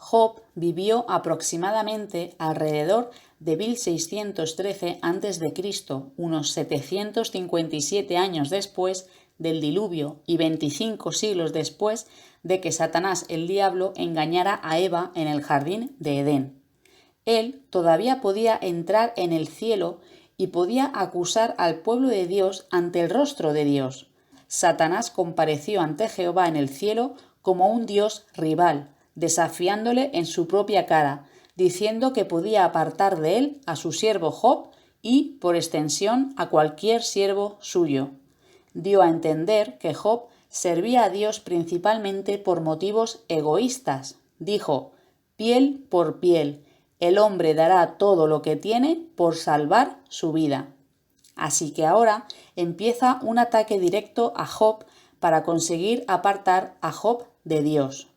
Job vivió aproximadamente alrededor de 1613 a.C., unos 757 años después del diluvio y 25 siglos después de que Satanás el diablo engañara a Eva en el jardín de Edén. Él todavía podía entrar en el cielo y podía acusar al pueblo de Dios ante el rostro de Dios. Satanás compareció ante Jehová en el cielo como un Dios rival, desafiándole en su propia cara, diciendo que podía apartar de él a su siervo Job y, por extensión, a cualquier siervo suyo. Dio a entender que Job servía a Dios principalmente por motivos egoístas. Dijo: piel por piel, el hombre dará todo lo que tiene por salvar su vida. Así que ahora empieza un ataque directo a Job para conseguir apartar a Job de Dios.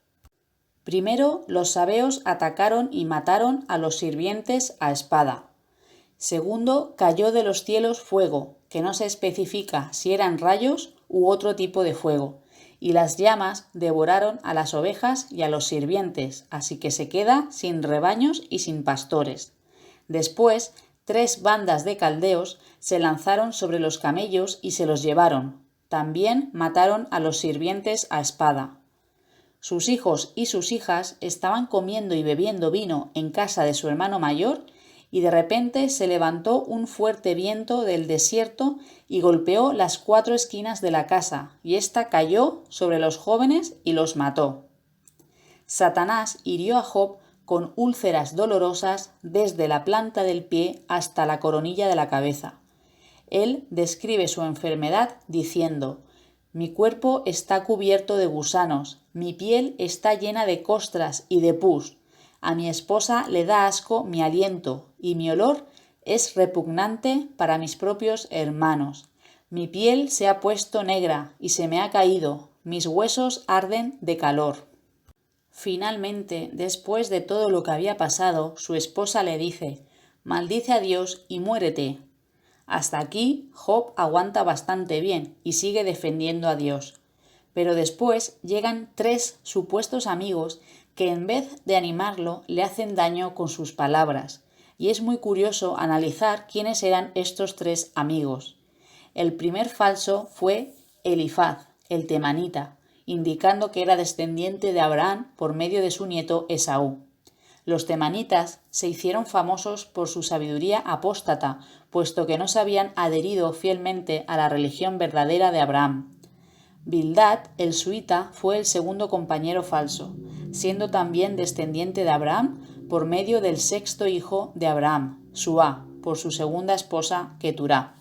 Primero, los sabeos atacaron y mataron a los sirvientes a espada. Segundo, cayó de los cielos fuego, que no se especifica si eran rayos u otro tipo de fuego, y las llamas devoraron a las ovejas y a los sirvientes, así que se queda sin rebaños y sin pastores. Después, 3 bandas de caldeos se lanzaron sobre los camellos y se los llevaron. También mataron a los sirvientes a espada. Sus hijos y sus hijas estaban comiendo y bebiendo vino en casa de su hermano mayor, y de repente se levantó un fuerte viento del desierto y golpeó las 4 esquinas de la casa, y ésta cayó sobre los jóvenes y los mató. Satanás hirió a Job con úlceras dolorosas desde la planta del pie hasta la coronilla de la cabeza. Él describe su enfermedad diciendo: mi cuerpo está cubierto de gusanos, mi piel está llena de costras y de pus. A mi esposa le da asco mi aliento, y mi olor es repugnante para mis propios hermanos. Mi piel se ha puesto negra y se me ha caído, mis huesos arden de calor. Finalmente, después de todo lo que había pasado, su esposa le dice: maldice a Dios y muérete. Hasta aquí Job aguanta bastante bien y sigue defendiendo a Dios. Pero después llegan 3 supuestos amigos que en vez de animarlo le hacen daño con sus palabras. Y es muy curioso analizar quiénes eran estos 3 amigos. El primer falso fue Elifaz, el temanita, indicando que era descendiente de Abraham por medio de su nieto Esaú. Los temanitas se hicieron famosos por su sabiduría apóstata, puesto que no se habían adherido fielmente a la religión verdadera de Abraham. Bildad, el suita, fue el segundo compañero falso, siendo también descendiente de Abraham por medio del 6.º hijo de Abraham, Suá, por su segunda esposa Keturá.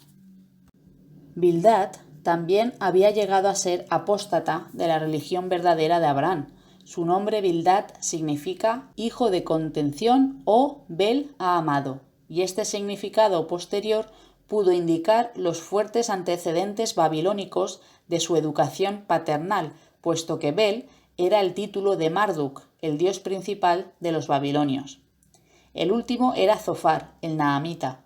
Bildad también había llegado a ser apóstata de la religión verdadera de Abraham. Su nombre Bildad significa hijo de contención o Bel ha amado, y este significado posterior pudo indicar los fuertes antecedentes babilónicos de su educación paternal, puesto que Bel era el título de Marduk, el dios principal de los babilonios. El último era Zofar, el naamita,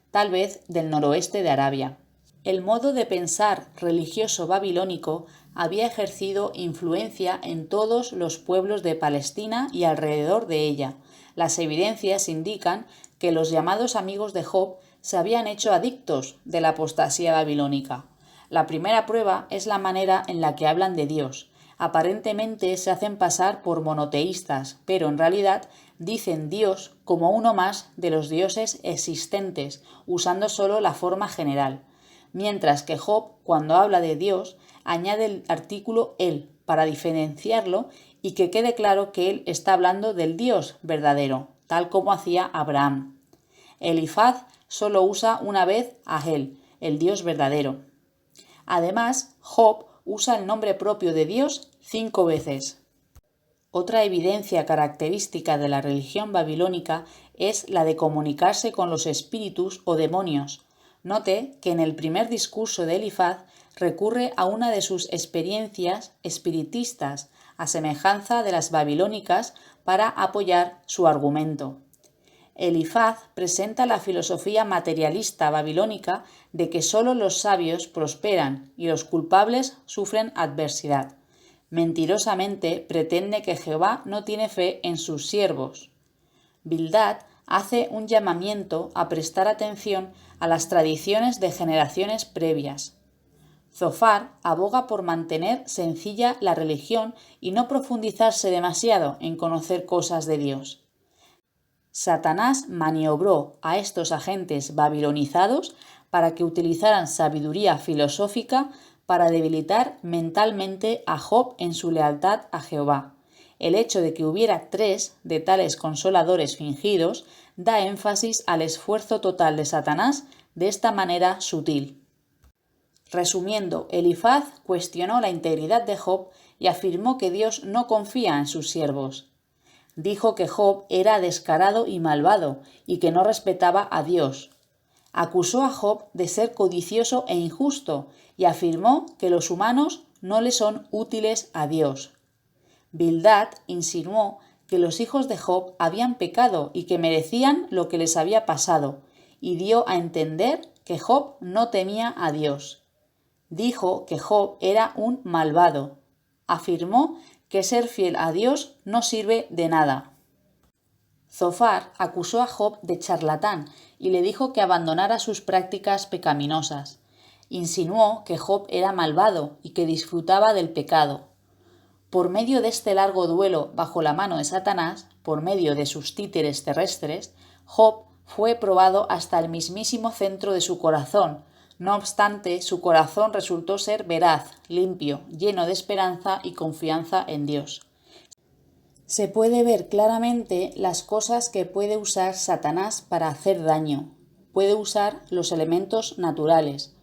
tal vez del noroeste de Arabia. El modo de pensar religioso babilónico había ejercido influencia en todos los pueblos de Palestina y alrededor de ella. Las evidencias indican que los llamados amigos de Job se habían hecho adictos de la apostasía babilónica. La primera prueba es la manera en la que hablan de Dios. Aparentemente se hacen pasar por monoteístas, pero en realidad dicen Dios como uno más de los dioses existentes, usando solo la forma general. Mientras que Job, cuando habla de Dios, añade el artículo él para diferenciarlo y que quede claro que él está hablando del Dios verdadero, tal como hacía Abraham. Elifaz solo usa una vez a él, el Dios verdadero. Además, Job usa el nombre propio de Dios 5 veces. Otra evidencia característica de la religión babilónica es la de comunicarse con los espíritus o demonios. Note que en el primer discurso de Elifaz recurre a una de sus experiencias espiritistas, a semejanza de las babilónicas, para apoyar su argumento. Elifaz presenta la filosofía materialista babilónica de que solo los sabios prosperan y los culpables sufren adversidad. Mentirosamente pretende que Jehová no tiene fe en sus siervos. Bildad hace un llamamiento a prestar atención a las tradiciones de generaciones previas. Zofar aboga por mantener sencilla la religión y no profundizarse demasiado en conocer cosas de Dios. Satanás maniobró a estos agentes babilonizados para que utilizaran sabiduría filosófica para debilitar mentalmente a Job en su lealtad a Jehová. El hecho de que hubiera 3 de tales consoladores fingidos da énfasis al esfuerzo total de Satanás de esta manera sutil. Resumiendo, Elifaz cuestionó la integridad de Job y afirmó que Dios no confía en sus siervos. Dijo que Job era descarado y malvado y que no respetaba a Dios. Acusó a Job de ser codicioso e injusto y afirmó que los humanos no le son útiles a Dios. Bildad insinuó que los hijos de Job habían pecado y que merecían lo que les había pasado, y dio a entender que Job no temía a Dios. Dijo que Job era un malvado. Afirmó que ser fiel a Dios no sirve de nada. Zofar acusó a Job de charlatán y le dijo que abandonara sus prácticas pecaminosas. Insinuó que Job era malvado y que disfrutaba del pecado. Por medio de este largo duelo bajo la mano de Satanás, por medio de sus títeres terrestres, Job fue probado hasta el mismísimo centro de su corazón. No obstante, su corazón resultó ser veraz, limpio, lleno de esperanza y confianza en Dios. Se puede ver claramente las cosas que puede usar Satanás para hacer daño. Puede usar los elementos naturales.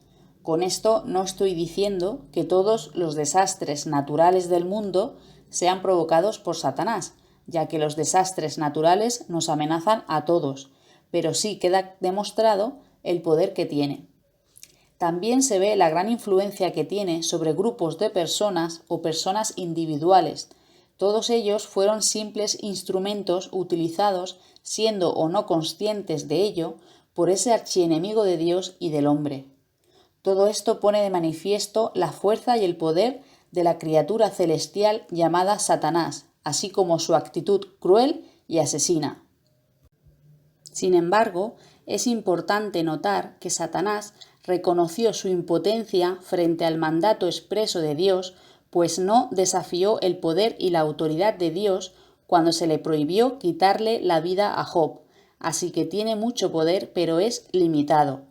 Con esto no estoy diciendo que todos los desastres naturales del mundo sean provocados por Satanás, ya que los desastres naturales nos amenazan a todos, pero sí queda demostrado el poder que tiene. También se ve la gran influencia que tiene sobre grupos de personas o personas individuales. Todos ellos fueron simples instrumentos utilizados, siendo o no conscientes de ello, por ese archienemigo de Dios y del hombre. Todo esto pone de manifiesto la fuerza y el poder de la criatura celestial llamada Satanás, así como su actitud cruel y asesina. Sin embargo, es importante notar que Satanás reconoció su impotencia frente al mandato expreso de Dios, pues no desafió el poder y la autoridad de Dios cuando se le prohibió quitarle la vida a Job, así que tiene mucho poder pero es limitado.